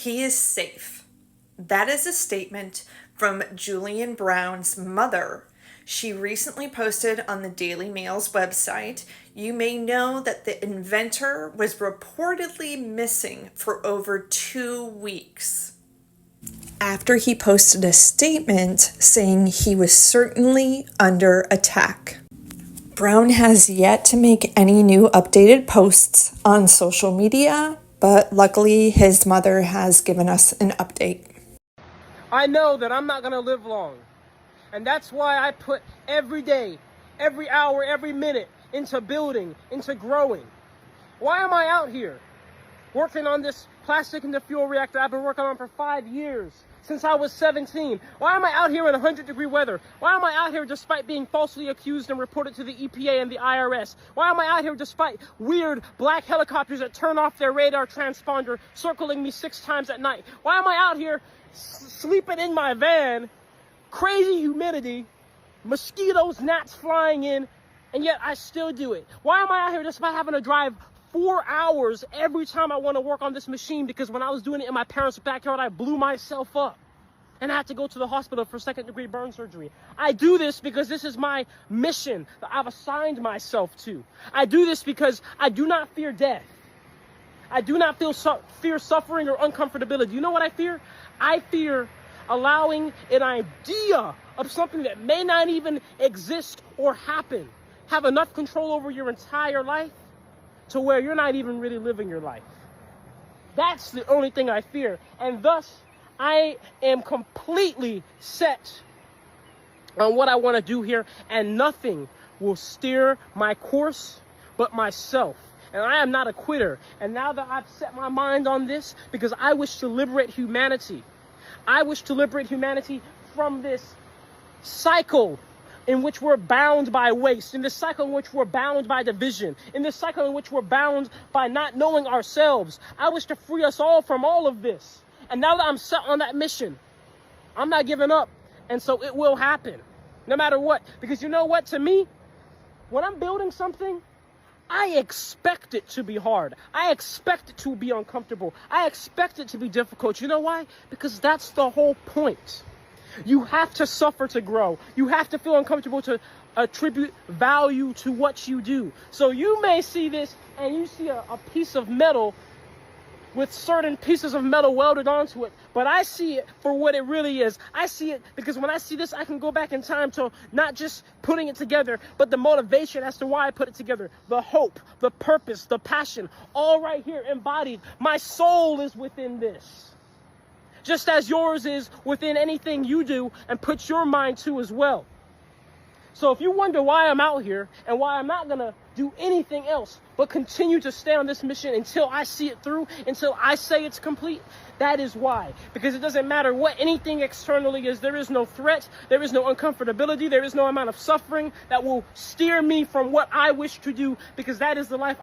He is safe. That is a statement from Julian Brown's mother. She recently posted on the Daily Mail's website. You may know that the inventor was reportedly missing for over 2 weeks. After he posted a statement saying he was certainly under attack. Brown has yet to make any new updated posts on social media, but luckily his mother has given us an update. I know that I'm not going to live long. And that's why I put every day, every hour, every minute into building, into growing. Why am I out here working on this plastic into fuel reactor I've been working on for 5 years, since I was 17? Why am I out here in 100-degree weather? Why am I out here despite being falsely accused and reported to the EPA and the IRS? Why am I out here despite weird black helicopters that turn off their radar transponder circling me 6 times at night? Why am I out here sleeping in my van, crazy humidity, mosquitoes, gnats flying in, and yet I still do it? Why am I out here despite having to drive 4 hours every time I want to work on this machine? Because when I was doing it in my parents' backyard, I blew myself up and I had to go to the hospital for 2nd-degree burn surgery. I do this because this is my mission that I've assigned myself to. I do this because I do not fear death. I do not fear suffering or uncomfortability. You know what I fear? I fear allowing an idea of something that may not even exist or happen have enough control over your entire life to where you're not even really living your life. That's the only thing I fear. And thus, I am completely set on what I want to do here, and nothing will steer my course but myself. And I am not a quitter. And now that I've set my mind on this, because I wish to liberate humanity, I wish to liberate humanity from this cycle in which we're bound by waste, in this cycle in which we're bound by division, in this cycle in which we're bound by not knowing ourselves. I wish to free us all from all of this. And now that I'm set on that mission, I'm not giving up. And so it will happen, no matter what. Because you know what? To me, when I'm building something, I expect it to be hard. I expect it to be uncomfortable. I expect it to be difficult. You know why? Because that's the whole point. You have to suffer to grow. You have to feel uncomfortable to attribute value to what you do. So you may see this and you see a piece of metal with certain pieces of metal welded onto it, but I see it for what it really is. I see it because when I see this, I can go back in time to not just putting it together, but the motivation as to why I put it together, the hope, the purpose, the passion, all right here embodied. My soul is within this, just as yours is within anything you do and put your mind to as well. So if you wonder why I'm out here and why I'm not going to do anything else but continue to stay on this mission until I see it through, until I say it's complete, that is why. Because it doesn't matter what anything externally is. There is no threat. There is no uncomfortability. There is no amount of suffering that will steer me from what I wish to do, because that is the life